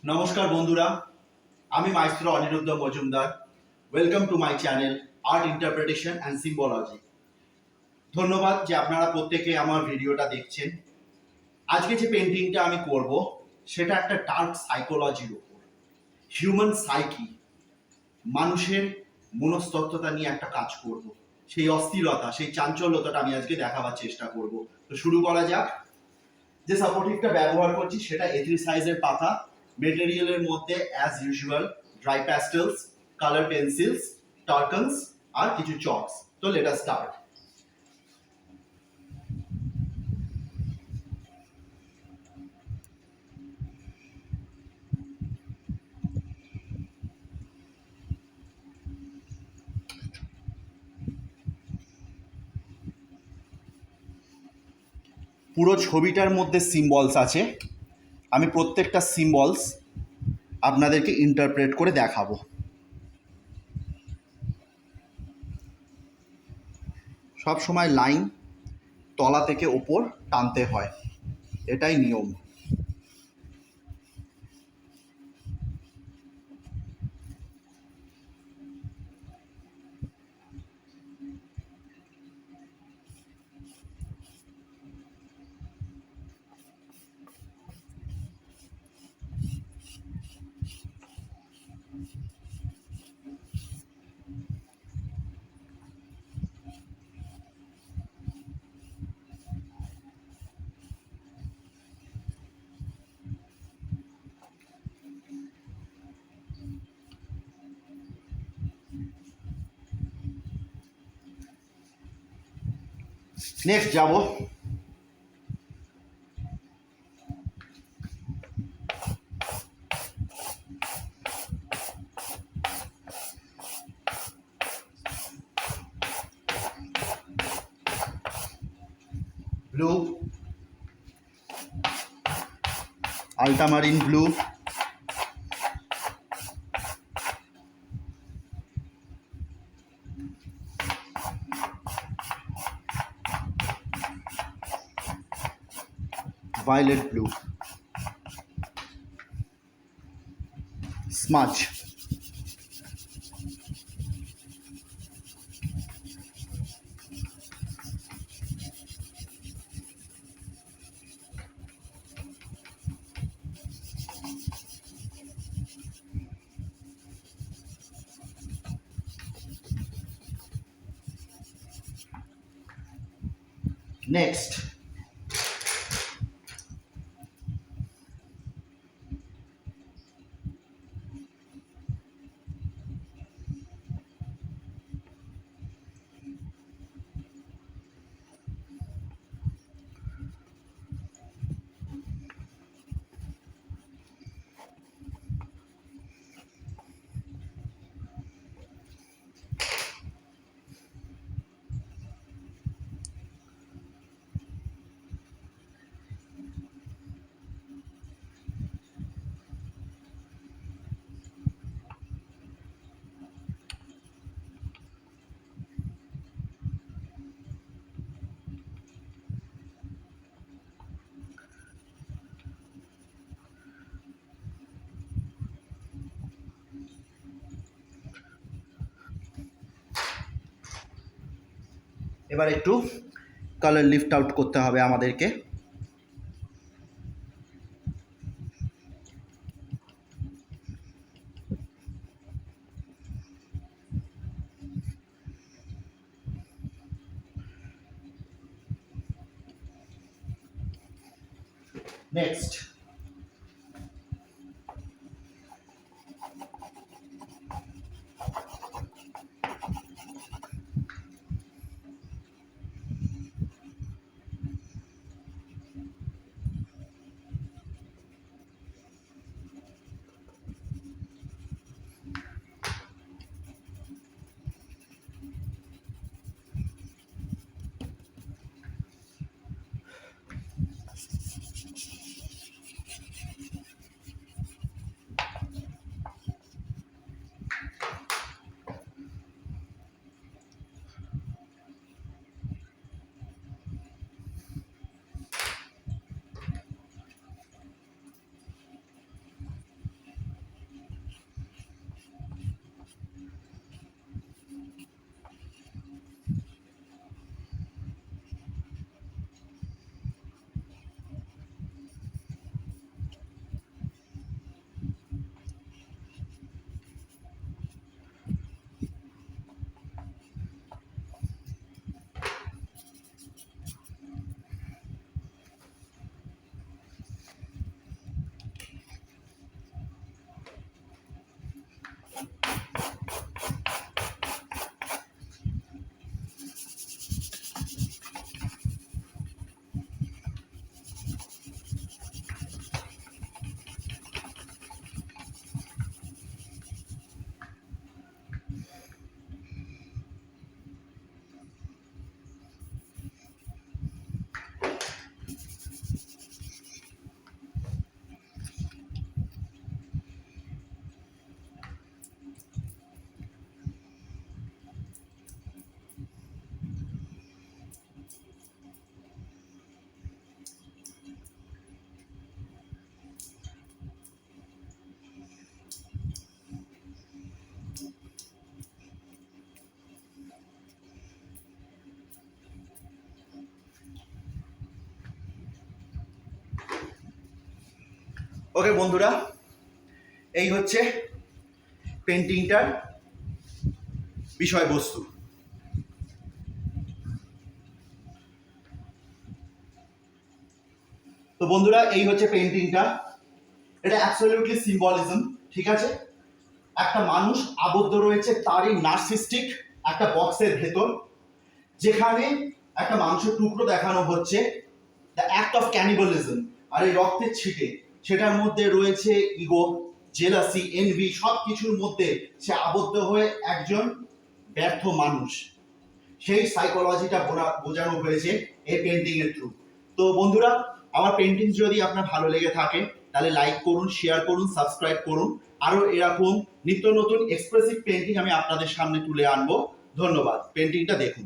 নমস্কার বন্ধুরা, আমি মাইস্ত্র Anirudh Majumdar. Welcome to my channel art interpretation and symbology. ধন্যবাদ যে আপনারা প্রত্যেকে আমার ভিডিওটা দেখছেন। আজকে যে পেন্টিংটা আমি করব সেটা একটা ডার্ক সাইকোলজির উপর, হিউম্যান সাইকি, মানুষের মনস্তত্ত্বতা নিয়ে একটা কাজ করব। সেই অস্থিরতা, সেই চাঞ্চল্যতাটা আমি আজকে দেখাবার চেষ্টা করব। তো শুরু করা যাক। যে সাপোর্টিভটা ব্যবহার করছি সেটা A3 সাইজের পাতা। মেটেরিয়ালের মধ্যে as usual dry pastels, colour pencils, টার্কনস আর কিছু চকস। তো লেট আস স্টার্ট। পুরো ছবিটার মধ্যে সিম্বলস আছে। আমি প্রত্যেকটা সিম্বলস আপনাদেরকে ইন্টারপ্রেট করে দেখাবো। সব সময় লাইন তলা থেকে ওপর টানতে হয়, এটাই নিয়ম। নেক্সট যাব। Blue, ultramarine blue, violet blue, smudge, next এবার একটু কালার লিফট আউট করতে হবে আমাদেরকে। নেক্সট ওকে বন্ধুরা, এই হচ্ছে পেন্টিংটার বিষয়বস্তু। তো বন্ধুরা, এই হচ্ছে পেন্টিংটা। এটা অ্যাবসলিউটলি সিম্বলিজম, ঠিক আছে? একটা মানুষ আবদ্ধ রয়েছে তারই নার্সিস্টিক একটা বক্সের ভেতর, যেখানে একটা মাংসের টুকরো দেখানো হচ্ছে, দ্য অ্যাক্ট অফ ক্যানিবালিজম। আর এই রক্তের ছিটে, সেটার মধ্যে রয়েছে ইগো, জেলাসি, এনভি, সব কিছুর মধ্যে সে আবদ্ধ হয়ে একজন ব্যর্থ মানুষ। সেই সাইকোলজিটা বোঝানো হয়েছে এই পেন্টিং এর থ্রু। তো বন্ধুরা, আমার পেন্টিং যদি আপনার ভালো লেগে থাকে তাহলে লাইক করুন, শেয়ার করুন, সাবস্ক্রাইব করুন। আরো এরকম নিত্য নতুন এক্সপ্রেসিভ পেন্টিং আমি আপনাদের সামনে তুলে আনবো। ধন্যবাদ। পেন্টিংটা দেখুন।